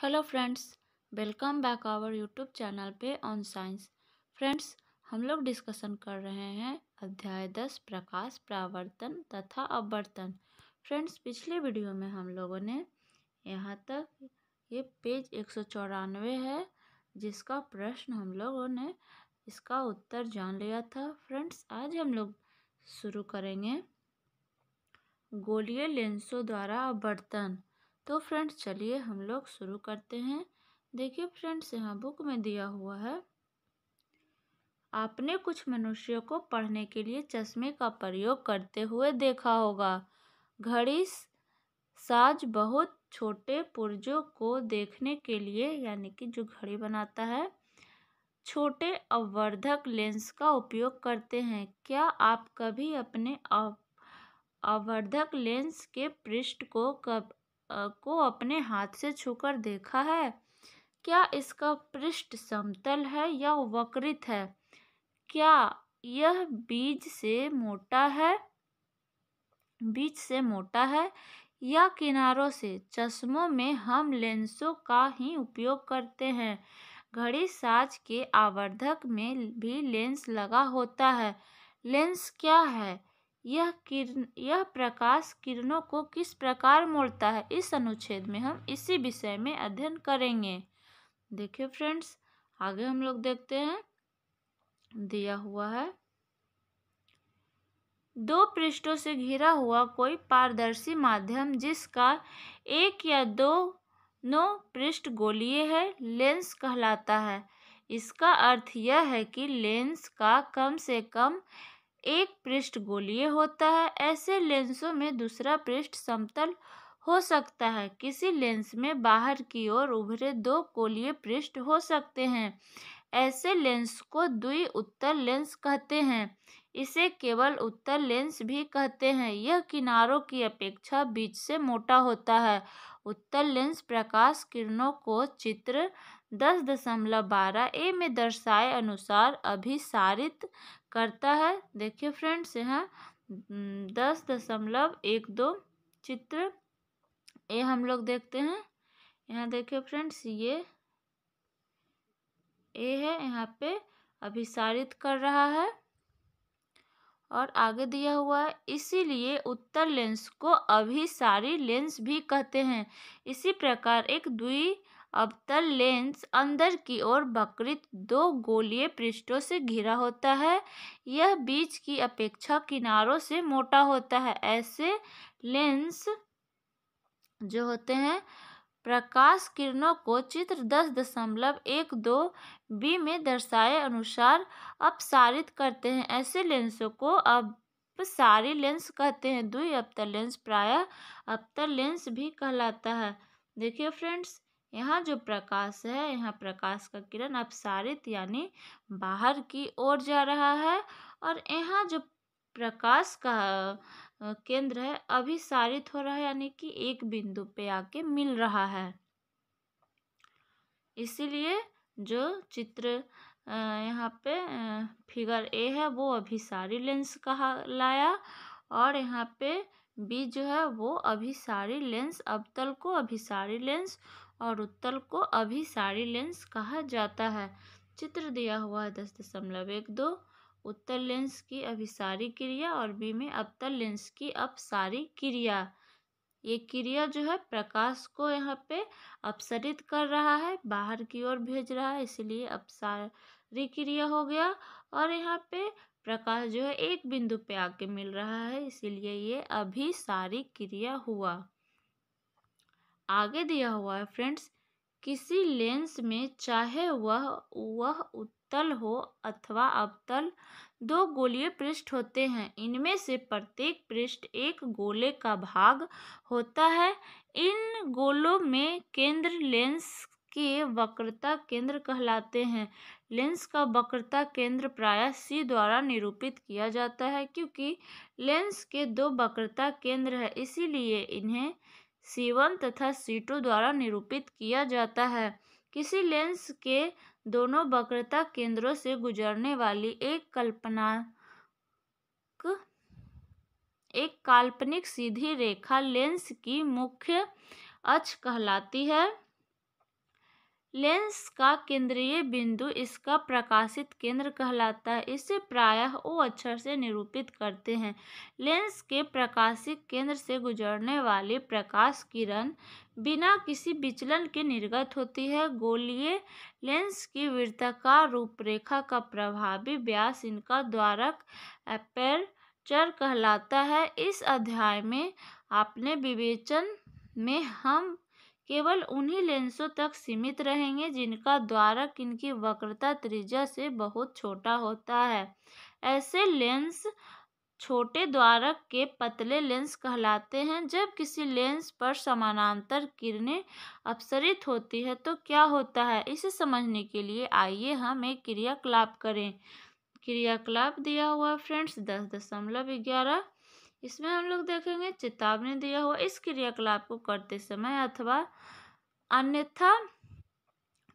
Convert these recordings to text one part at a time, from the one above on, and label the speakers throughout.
Speaker 1: Hello friends, welcome back our YouTube channel पे on science. Friends, हम लोग discussion कर रहे हैं अध्याय 10 प्रकाश परावर्तन तथा अपवर्तन। फ्रेंड्स, पिछले वीडियो में हम लोगों ने यहाँ तक ये पेज 194 है, जिसका प्रश्न हम लोगों ने इसका उत्तर जान लिया था। फ्रेंड्स, आज हम लोग शुरू करेंगे गोलीय लेंसों द्वारा अपवर्तन। तो फ्रेंड्स, चलिए हम लोग शुरू करते हैं। देखिए फ्रेंड्स, यहाँ बुक में दिया हुआ है, आपने कुछ मनुष्यों को पढ़ने के लिए चश्मे का प्रयोग करते हुए देखा होगा। घड़ी साज बहुत छोटे पुर्जों को देखने के लिए, यानी कि जो घड़ी बनाता है, छोटे अपवर्धक लेंस का उपयोग करते हैं। क्या आप कभी अपने अपवर्धक लेंस के पृष्ठ को अपने हाथ से छूकर देखा है? क्या इसका पृष्ठ समतल है या वक्रित है? क्या यह बीज से मोटा है या किनारों से? चश्मों में हम लेंसों का ही उपयोग करते हैं। घड़ी साज के आवर्धक में भी लेंस लगा होता है। लेंस क्या है? यह प्रकाश किरणों को किस प्रकार मोड़ता है? इस अनुच्छेद में हम इसी विषय में अध्ययन करेंगे। देखिए फ्रेंड्स, आगे हम लोग देखते हैं, दिया हुआ है, दो पृष्ठों से घिरा हुआ कोई पारदर्शी माध्यम जिसका एक या दोनों पृष्ठ गोलीय है, लेंस कहलाता है। इसका अर्थ यह है कि लेंस का कम से कम एक पृष्ठ गोलीय होता है। ऐसे लेंसों में दूसरा पृष्ठ समतल हो सकता है। किसी लेंस में बाहर की ओर उभरे दो गोलीय पृष्ठ हो सकते हैं। ऐसे लेंस को द्वि उत्तल लेंस कहते हैं। इसे केवल उत्तल लेंस भी कहते हैं। यह किनारों की अपेक्षा बीच से मोटा होता है। उत्तल लेंस प्रकाश किरणों को चित्र 10.12 ए में दर्शाए अनुसार अभिसारित करता है। देखिए फ्रेंड्स, यहाँ 10.12 चित्र ए हम लोग देखते हैं। यहाँ देखिए फ्रेंड्स, ये ए है, यहाँ पे अभिसारित कर रहा है और आगे दिया हुआ है, इसीलिए उत्तल लेंस को अभिसारी लेंस भी कहते हैं। इसी प्रकार एक द्वि अवतल लेंस अंदर की ओर वक्रित दो गोलीय पृष्ठों से घिरा होता है। यह बीच की अपेक्षा किनारों से मोटा होता है। ऐसे लेंस जो होते हैं, प्रकाश किरणों को चित्र 10.12 बी में दर्शाए अनुसार अपसारित करते हैं। ऐसे लेंसों को अपसारी लेंस कहते हैं। द्वि अवतल लेंस प्रायः अवतल लेंस भी कहलाता है। देखिए फ्रेंड्स, यहाँ जो प्रकाश है, यहाँ प्रकाश का किरण अपसारित यानी बाहर की ओर जा रहा है, और यहाँ जो प्रकाश का केंद्र है अभिसारित हो रहा है, यानी कि एक बिंदु पे आके मिल रहा है। इसीलिए जो चित्र यहाँ पे फिगर ए है वो अभिसारी लेंस कहलाया, और यहाँ पे बी जो है वो अभिसारी लेंस, अवतल को अभिसारी लेंस और उत्तल को अभिसारी लेंस कहा जाता है। चित्र दिया हुआ है 10.12, उत्तल लेंस की अभिसारी क्रिया और बी में अवतल लेंस की अपसारी क्रिया। ये क्रिया जो है प्रकाश को यहाँ पे अपसरित कर रहा है, बाहर की ओर भेज रहा है, इसलिए अपसारी क्रिया हो गया। और यहाँ पे प्रकाश जो है एक बिंदु पे आके मिल रहा है, इसीलिए ये अभिसारी क्रिया हुआ। आगे दिया हुआ है फ्रेंड्स, किसी लेंस में चाहे वह उत्तल हो अथवा अवतल, दो गोलीय पृष्ठ होते हैं। इनमें से प्रत्येक पृष्ठ एक गोले का भाग होता है। इन गोलों में केंद्र लेंस के वक्रता केंद्र कहलाते हैं। लेंस का वक्रता केंद्र प्रायः सी द्वारा निरूपित किया जाता है। क्योंकि लेंस के दो वक्रता केंद्र है, इसीलिए इन्हें C1 तथा C2 द्वारा निरूपित किया जाता है। किसी लेंस के दोनों वक्रता केंद्रों से गुजरने वाली एक काल्पनिक सीधी रेखा लेंस की मुख्य अक्ष कहलाती है। लेंस का केंद्रीय बिंदु इसका प्रकाशित केंद्र कहलाता है। इसे प्रायः ओ अक्षर से निरूपित करते हैं। लेंस के प्रकाशित केंद्र से गुजरने वाली प्रकाश किरण बिना किसी विचलन के निर्गत होती है। गोलीय लेंस की वृत्ताकार रूपरेखा का प्रभावी व्यास इनका द्वारक एपर्चर कहलाता है। इस अध्याय में अपने विवेचन में हम केवल उन्हीं लेंसों तक सीमित रहेंगे जिनका द्वारक इनकी वक्रता त्रिज्या से बहुत छोटा होता है। ऐसे लेंस छोटे द्वारक के पतले लेंस कहलाते हैं। जब किसी लेंस पर समानांतर किरणें अपसरित होती है तो क्या होता है, इसे समझने के लिए आइए हम एक क्रियाकलाप करें। क्रियाकलाप दिया हुआ है फ्रेंड्स 10.11। इसमें हम लोग देखेंगे चेतावनी दिया हुआ। इस क्रियाकलाप को करते समय अथवा अन्यथा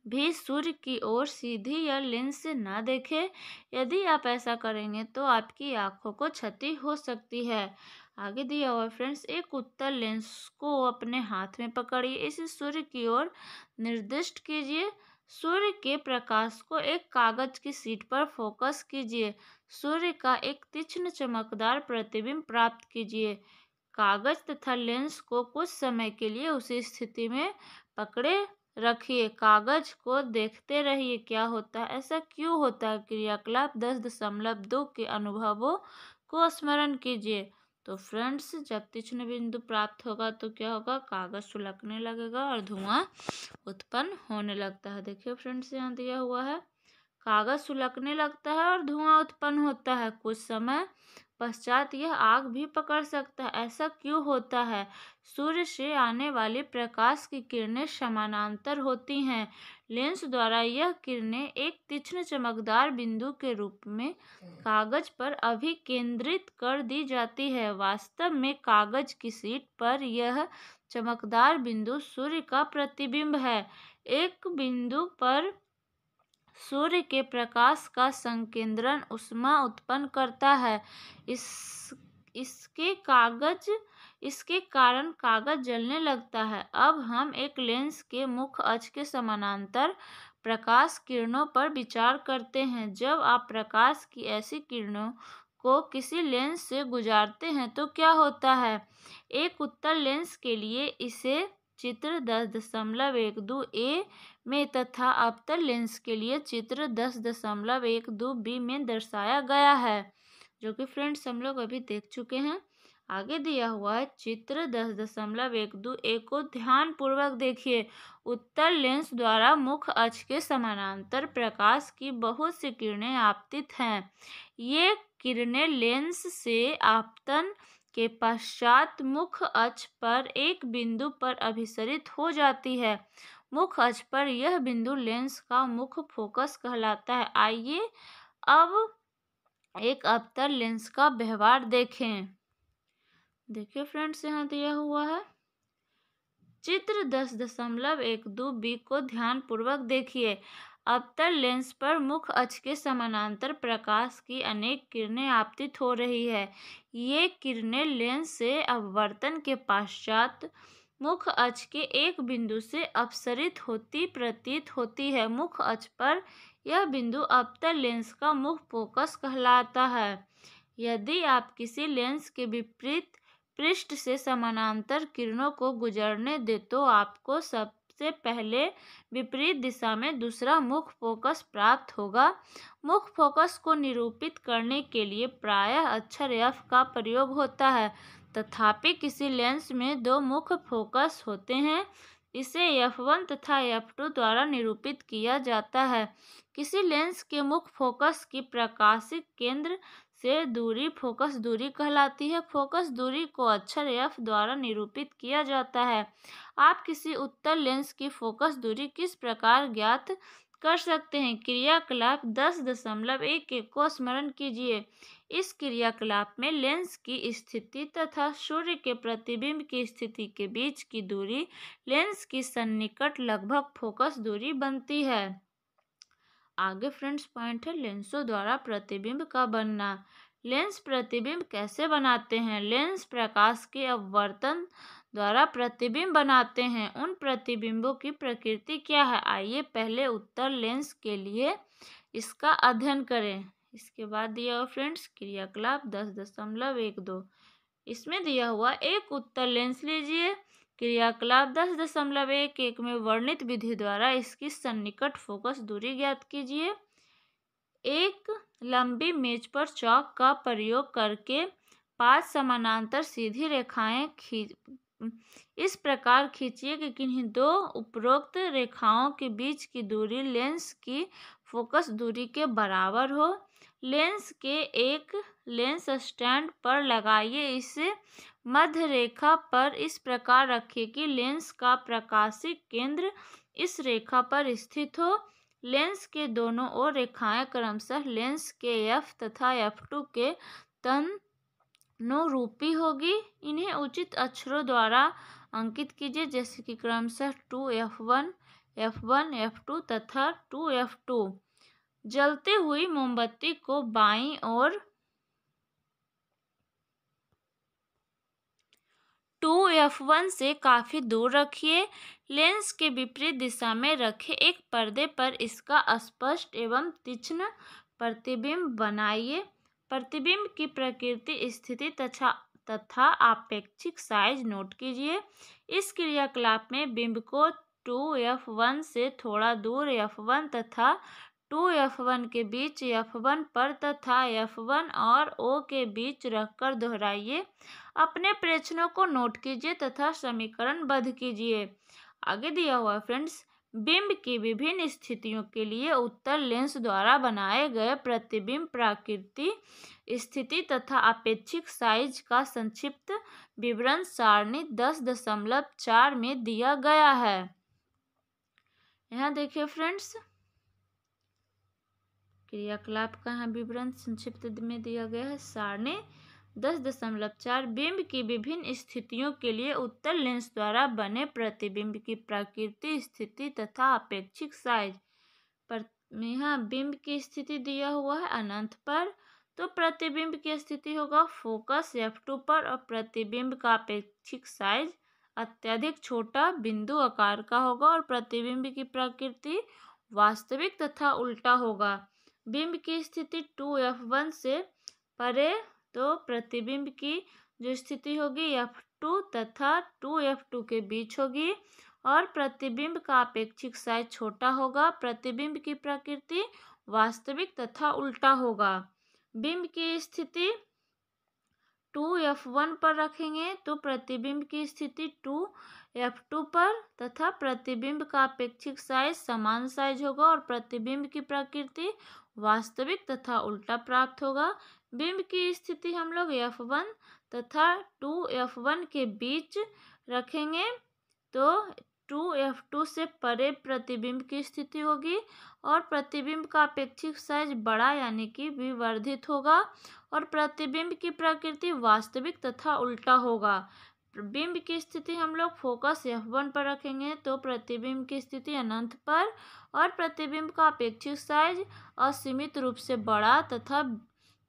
Speaker 1: भी सूर्य की ओर सीधी या लेंस से ना देखें। यदि आप ऐसा करेंगे तो आपकी आंखों को क्षति हो सकती है। आगे दिया हुआ फ्रेंड्स, एक उत्तल लेंस को अपने हाथ में पकड़िए, इसे सूर्य की ओर निर्दिष्ट कीजिए। सूर्य के प्रकाश को एक कागज की शीट पर फोकस कीजिए। सूर्य का एक तीक्ष्ण चमकदार प्रतिबिंब प्राप्त कीजिए। कागज तथा लेंस को कुछ समय के लिए उसी स्थिति में पकड़े रखिए। कागज को देखते रहिए क्या होता है, ऐसा क्यों होता है। क्रियाकलाप 10.2 के अनुभवों को स्मरण कीजिए। तो फ्रेंड्स, जब तीक्ष्ण बिंदु प्राप्त होगा तो क्या होगा, कागज सुलगने लगेगा और धुआं उत्पन्न होने लगता है। देखिए फ्रेंड्स, यहाँ दिया हुआ है कागज सुलगने लगता है और धुआं उत्पन्न होता है। कुछ समय पश्चात यह आग भी पकड़ सकता है। ऐसा क्यों होता है। सूर्य से आने वाली प्रकाश की किरणें समानांतर होती हैं। लेंस द्वारा यह किरणें एक तीक्ष्ण चमकदार बिंदु के रूप में कागज पर अभिकेंद्रित कर दी जाती है। वास्तव में कागज की शीट पर यह चमकदार बिंदु सूर्य का प्रतिबिंब है। एक बिंदु पर सूर्य के प्रकाश का संकेंद्रण ऊष्मा उत्पन्न करता है। इसके कारण कागज जलने लगता है। अब हम एक लेंस के मुख्य अक्ष के समानांतर प्रकाश किरणों पर विचार करते हैं। जब आप प्रकाश की ऐसी किरणों को किसी लेंस से गुजारते हैं तो क्या होता है। एक उत्तल लेंस के लिए इसे चित्र 10.12 ए में तथा अवतल लेंस के लिए चित्र 10.12 बी में दर्शाया गया है, जो कि फ्रेंड्स हम लोग अभी देख चुके हैं। आगे दिया हुआ है चित्र 10.12 ए को ध्यान पूर्वक देखिए। उत्तल लेंस द्वारा मुख्य अक्ष के समानांतर प्रकाश की बहुत सी किरणें आपतित हैं। ये किरणें लेंस से आपतन के पश्चात मुख्य अक्ष पर एक बिंदु पर अभिसरित हो जाती है। मुख्य अक्ष पर यह बिंदु लेंस का मुख्य फोकस कहलाता है। आइए अब एक अवतल लेंस का व्यवहार देखें। देखिए फ्रेंड्स, यहाँ दिया हुआ है चित्र 10.12 बी को ध्यान पूर्वक देखिए। अवतल लेंस पर मुख्य अक्ष के समानांतर प्रकाश की अनेक किरणें आपतित हो रही है। ये किरणें लेंस से अपवर्तन के पश्चात मुख्य अक्ष के एक बिंदु से अपसरित होती प्रतीत होती है। मुख्य अक्ष पर यह बिंदु अवतल लेंस का मुख्य फोकस कहलाता है। यदि आप किसी लेंस के विपरीत पृष्ठ से समानांतर किरणों को गुजरने दे तो आपको सबसे पहले विपरीत दिशा में दूसरा मुख्य फोकस प्राप्त होगा। मुख्य फोकस को निरूपित करने के लिए प्रायः अक्षर F का प्रयोग होता है। तथापि किसी लेंस में दो मुख्य फोकस होते हैं। इसे F1 तथा F2 द्वारा निरूपित किया जाता है। किसी लेंस के मुख्य फोकस की प्रकाशिक केंद्र से दूरी फोकस दूरी कहलाती है। फोकस दूरी को अक्षर F द्वारा निरूपित किया जाता है। आप किसी उत्तल लेंस की फोकस दूरी किस प्रकार ज्ञात कर सकते हैं। क्रियाकलाप 10.1 को स्मरण कीजिए। इस क्रियाकलाप में लेंस की स्थिति तथा सूर्य के प्रतिबिंब की स्थिति के बीच की दूरी लेंस की सन्निकट लगभग फोकस दूरी बनती है। आगे फ्रेंड्स पॉइंट है लेंसों द्वारा प्रतिबिंब का बनना। लेंस प्रतिबिंब कैसे बनाते हैं। लेंस प्रकाश के अपवर्तन द्वारा प्रतिबिंब बनाते हैं। उन प्रतिबिंबों की प्रकृति क्या है? आइए पहले उत्तर लेंस के लिए इसका अध्ययन करें। इसके बाद दिया हुआ फ्रेंड्स क्रियाकलाप 10.12। इसमें दिया हुआ एक उत्तर लेंस लीजिए। क्रियाकलाप 10.11 में वर्णित विधि द्वारा इसकी सन्निकट फोकस दूरी ज्ञात कीजिए। एक लंबी मेज पर चौक का प्रयोग करके 5 समानांतर सीधी रेखाएं इस प्रकार खींचिए कि किन्हीं दो उपरोक्त रेखाओं के बीच की दूरी लेंस की फोकस दूरी के बराबर हो। लेंस के एक लेंस स्टैंड पर लगाइए। इसे मध्य रेखा पर इस प्रकार रखिए कि लेंस का प्रकाशीय केंद्र इस रेखा पर स्थित हो। लेंस के दोनों ओर रेखाएं क्रमशः लेंस के F तथा F2 के तनुरूपी होगी। इन्हें उचित अक्षरों द्वारा अंकित कीजिए, जैसे कि क्रमशः 2F1, F1, F2 तथा 2F2। जलती हुई मोमबत्ती को बाईं ओर 2F1 से काफी दूर रखिए। लेंस के विपरीत दिशा में रखे एक पर्दे पर इसका स्पष्ट एवं तीक्ष्ण प्रतिबिंब बनाइए। प्रतिबिंब की प्रकृति, स्थिति तथा आपेक्षिक साइज नोट कीजिए। इस क्रियाकलाप में बिंब को 2F1 से थोड़ा दूर F1 तथा 2F1 के बीच F1 पर तथा F1 और O के बीच रखकर दोहराइए। अपने प्रेक्षणों को नोट कीजिए तथा समीकरणबद्ध कीजिए। आगे दिया हुआ फ्रेंड्स, बिंब की विभिन्न स्थितियों के लिए उत्तर लेंस द्वारा बनाए गए प्रतिबिंब प्रकृति, स्थिति तथा अपेक्षित साइज का संक्षिप्त विवरण सारणी 10.4 में दिया गया है। यहाँ देखिए फ्रेंड्स, क्रियाकलाप का यहाँ विवरण संक्षिप्त में दिया गया है। सारणी 10.4 बिंब की विभिन्न स्थितियों के लिए उत्तर लेंस द्वारा बने प्रतिबिंब की प्रकृति, स्थिति तथा अपेक्षित साइज। पर यहाँ बिंब की स्थिति दिया हुआ है अनंत पर, तो प्रतिबिंब की स्थिति होगा फोकस F2 पर और प्रतिबिंब का अपेक्षित साइज अत्यधिक छोटा बिंदु आकार का होगा और प्रतिबिंब की प्रकृति वास्तविक तथा उल्टा होगा। बिंब की स्थिति 2F1 से परे, तो प्रतिबिंब की जो स्थिति होगी F2 तथा 2F2 के बीच होगी और प्रतिबिंब का अपेक्षित साइज छोटा होगा। प्रतिबिंब की प्रकृति वास्तविक तथा उल्टा होगा। बिंब की स्थिति 2F1 पर रखेंगे तो प्रतिबिंब की स्थिति 2F2 पर तथा प्रतिबिंब का अपेक्षित साइज समान साइज होगा और प्रतिबिंब की प्रकृति वास्तविक तथा उल्टा प्राप्त होगा। बिंब की स्थिति हम लोग F1 तथा 2F1 के बीच रखेंगे तो 2F2 से परे प्रतिबिंब की स्थिति होगी और प्रतिबिंब का अपेक्षित साइज बड़ा यानी कि विवर्धित होगा और प्रतिबिंब की प्रकृति वास्तविक तथा उल्टा होगा। बिंब की स्थिति हम लोग फोकस F1 पर रखेंगे तो प्रतिबिंब की स्थिति अनंत पर और प्रतिबिंब का अपेक्षित साइज असीमित रूप से बड़ा तथा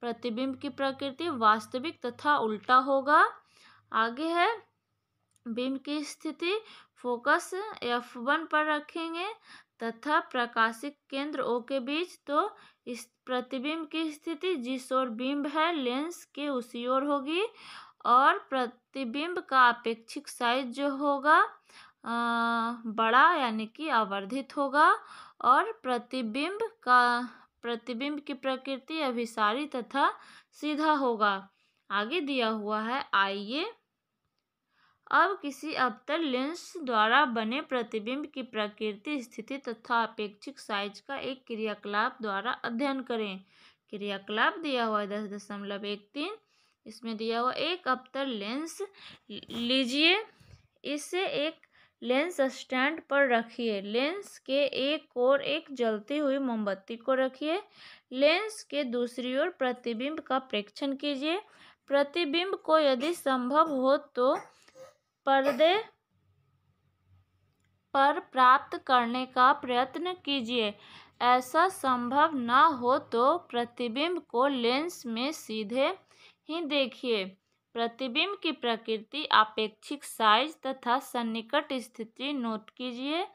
Speaker 1: प्रतिबिंब की प्रकृति वास्तविक तथा उल्टा होगा। आगे है बिंब की स्थिति फोकस F1 पर रखेंगे तथा प्रकाशिक केंद्र O के बीच, तो इस प्रतिबिंब की स्थिति जिस ओर बिंब है लेंस के उसी ओर होगी और प्रतिबिंब का अपेक्षित साइज जो होगा बड़ा यानी कि आवर्धित होगा और प्रतिबिंब की प्रकृति अभिसारी तथा सीधा होगा। आगे दिया हुआ है, आइए अब किसी अवतल लेंस द्वारा बने प्रतिबिंब की प्रकृति, स्थिति तथा अपेक्षित साइज का एक क्रियाकलाप द्वारा अध्ययन करें। क्रियाकलाप दिया हुआ है 10.13। इसमें दिया हुआ एक अवतल लेंस लीजिए। इसे एक लेंस स्टैंड पर रखिए। लेंस के एक ओर एक जलती हुई मोमबत्ती को रखिए। लेंस के दूसरी ओर प्रतिबिंब का प्रेक्षण कीजिए। प्रतिबिंब को यदि संभव हो तो पर्दे पर प्राप्त करने का प्रयत्न कीजिए। ऐसा संभव न हो तो प्रतिबिंब को लेंस में सीधे ही देखिए। प्रतिबिंब की प्रकृति, आपेक्षिक साइज तथा सन्निकट स्थिति नोट कीजिए।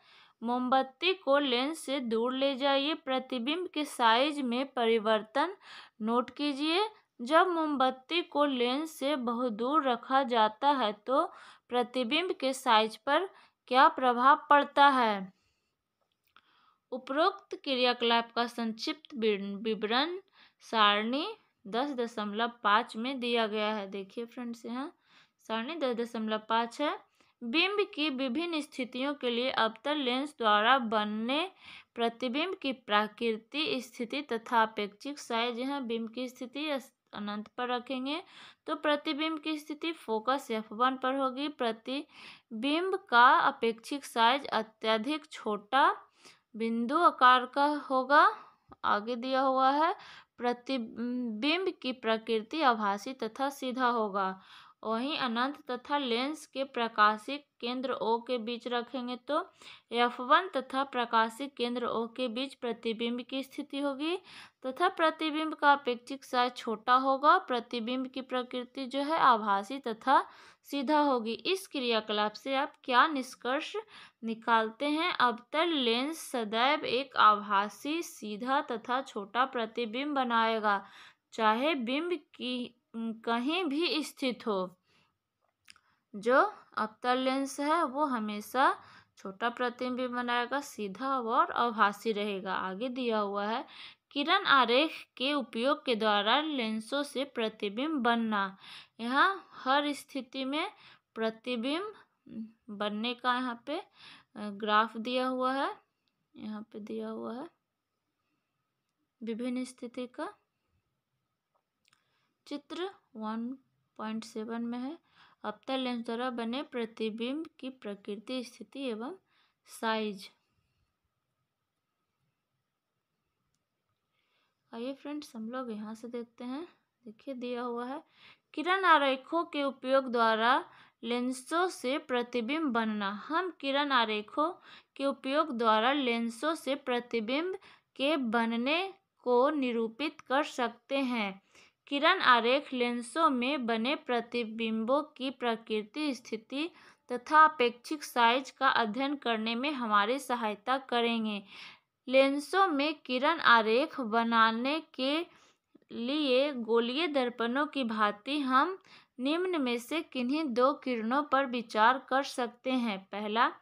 Speaker 1: मोमबत्ती को लेंस से दूर ले जाइए। प्रतिबिंब के साइज में परिवर्तन नोट कीजिए। जब मोमबत्ती को लेंस से बहुत दूर रखा जाता है तो प्रतिबिंब के साइज पर क्या प्रभाव पड़ता है? उपरोक्त क्रियाकलाप का संक्षिप्त विवरण सारणी 10.5 में दिया गया है। देखिए फ्रेंड्स, यहाँ सारणी 10.5 है। बिंब की विभिन्न स्थितियों के लिए अवतल लेंस द्वारा बनने प्रतिबिंब की प्रकृति, स्थिति तथा अपेक्षिक साइज। यहाँ बिंब की स्थिति अनंत पर रखेंगे तो प्रतिबिंब की स्थिति फोकस F1 पर होगी। प्रतिबिंब का अपेक्षिक साइज अत्यधिक छोटा बिंदु आकार का होगा। आगे दिया हुआ है प्रतिबिंब की प्रकृति आभासी तथा सीधा होगा। वहीं अनंत तथा लेंस के प्रकाशिक केंद्र O के बीच रखेंगे तो F1 तथा प्रकाशिक केंद्र O के बीच प्रतिबिंब की स्थिति होगी तथा प्रतिबिंब का अपेक्षिक साइज छोटा होगा। प्रतिबिंब की प्रकृति जो है आभासी तथा सीधा होगी। इस क्रियाकलाप से आप क्या निष्कर्ष निकालते हैं? अवतल लेंस सदैव एक आभासी, सीधा तथा छोटा प्रतिबिंब बनाएगा, चाहे बिंब की कहीं भी स्थित हो। जो अवतल लेंस है वो हमेशा छोटा प्रतिबिंब बनाएगा, सीधा और आभासी रहेगा। आगे दिया हुआ है किरण आरेख के उपयोग के द्वारा लेंसों से प्रतिबिंब बनना। यहाँ हर स्थिति में प्रतिबिंब बनने का यहाँ पे ग्राफ दिया हुआ है। यहाँ पे दिया हुआ है विभिन्न स्थिति का चित्र 1.7 में है। अवतल लेंस द्वारा बने प्रतिबिंब की प्रकृति, स्थिति एवं साइज। आइए फ्रेंड्स, हम लोग यहाँ से देखते हैं। देखिए दिया हुआ है किरण आरेखों के उपयोग द्वारा लेंसों से प्रतिबिंब बनना। हम किरण आरेखों के उपयोग द्वारा लेंसों से प्रतिबिंब के बनने को निरूपित कर सकते हैं। किरण आरेख लेंसों में बने प्रतिबिंबों की प्रकृति, स्थिति तथा अपेक्षित साइज का अध्ययन करने में हमारी सहायता करेंगे। लेंसों में किरण आरेख बनाने के लिए गोलीय दर्पणों की भांति हम निम्न में से किन्हीं दो किरणों पर विचार कर सकते हैं। पहला,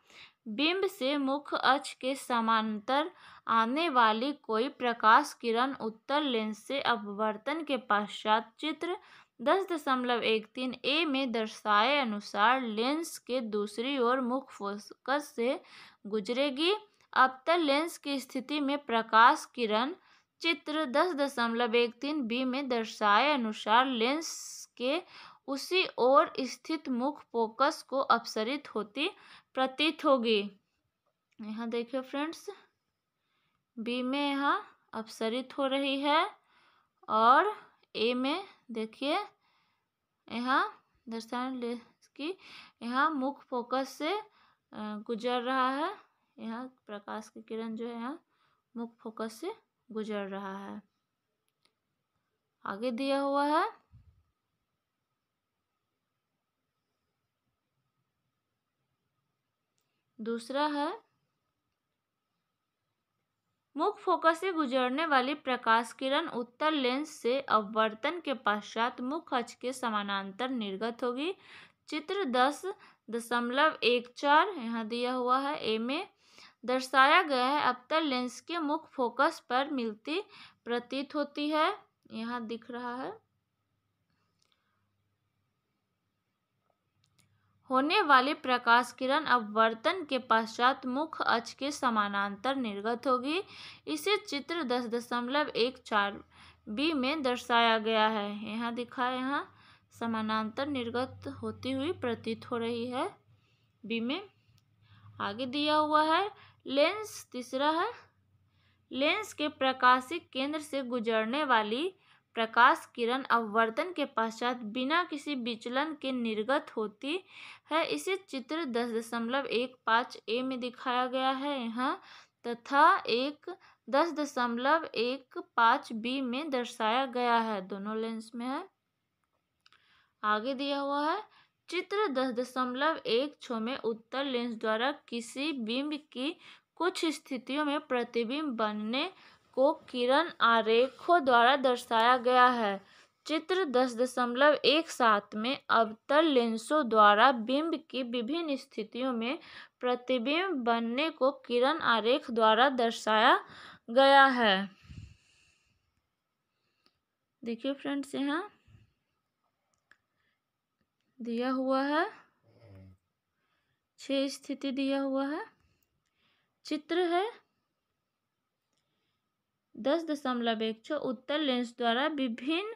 Speaker 1: बिंब से मुख्य अक्ष के समांतर आने वाली कोई प्रकाश किरण उत्तल लेंस से अपवर्तन के पश्चात चित्र 10.13 ए में दर्शाए अनुसार लेंस के दूसरी ओर मुख्य फोकस से गुजरेगी। अवतल लेंस की स्थिति में प्रकाश किरण चित्र 10.13 बी में दर्शाए अनुसार लेंस के उसी ओर स्थित मुख्य फोकस को अपसरित होती प्रतीत होगी। यहाँ देखिए फ्रेंड्स, बी में यहाँ अपसरित हो रही है और ए में देखिए यहाँ दर्शाने लेंस की यहाँ मुख्य फोकस से गुजर रहा है। यहाँ प्रकाश की किरण जो है यहाँ मुख्य फोकस से गुजर रहा है। आगे दिया हुआ है दूसरा है मुख्य फोकस से गुजरने वाली प्रकाश किरण उत्तल लेंस से अपवर्तन के पश्चात मुख्य अक्ष के समानांतर निर्गत होगी। चित्र 10.14 यहाँ दिया हुआ है ए में दर्शाया गया है। अवतल लेंस के मुख्य फोकस पर मिलती प्रतीत होती है। यहाँ दिख रहा है होने वाली प्रकाश किरण अपवर्तन के पश्चात मुख्य अक्ष के समानांतर निर्गत होगी। इसे चित्र 10.14 बी में दर्शाया गया है। यहाँ दिखा है, यहाँ समानांतर निर्गत होती हुई प्रतीत हो रही है बी में। आगे दिया हुआ है लेंस तीसरा है लेंस के प्रकाशिक केंद्र से गुजरने वाली प्रकाश किरण अपवर्तन के पश्चात बिना किसी विचलन के निर्गत होती है। इसे चित्र 10.15 ए में दिखाया गया है यहाँ तथा 10.15 बी में दर्शाया गया है। दोनों लेंस में है। आगे दिया हुआ है चित्र 10.16 में उत्तल लेंस द्वारा किसी बिंब की कुछ स्थितियों में प्रतिबिंब बनने को किरण आरेखों द्वारा दर्शाया गया है। चित्र 10.17 में अवतल लेंसों द्वारा बिंब की विभिन्न स्थितियों में प्रतिबिंब बनने को किरण आरेख द्वारा दर्शाया गया है। देखिए फ्रेंड्स, यहाँ दिया हुआ है 6 स्थिति दिया हुआ है। चित्र है 10.16 उत्तल लेंस द्वारा विभिन्न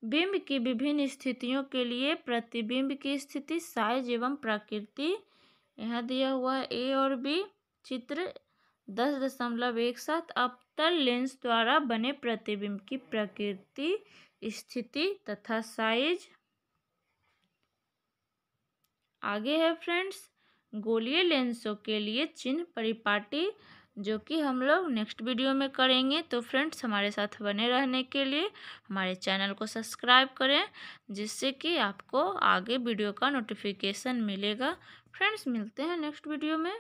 Speaker 1: बिंब की विभिन्न स्थितियों के लिए प्रतिबिंब की स्थिति, साइज एवं प्रकृति यहाँ दिया हुआ है ए और बी। चित्र 10.17 अवतल लेंस द्वारा बने प्रतिबिंब की प्रकृति, स्थिति तथा साइज। आगे है फ्रेंड्स गोलीय लेंसों के लिए चिन्ह परिपाटी, जो कि हम लोग नेक्स्ट वीडियो में करेंगे। तो फ्रेंड्स हमारे साथ बने रहने के लिए हमारे चैनल को सब्सक्राइब करें, जिससे कि आपको आगे वीडियो का नोटिफिकेशन मिलेगा। फ्रेंड्स मिलते हैं नेक्स्ट वीडियो में।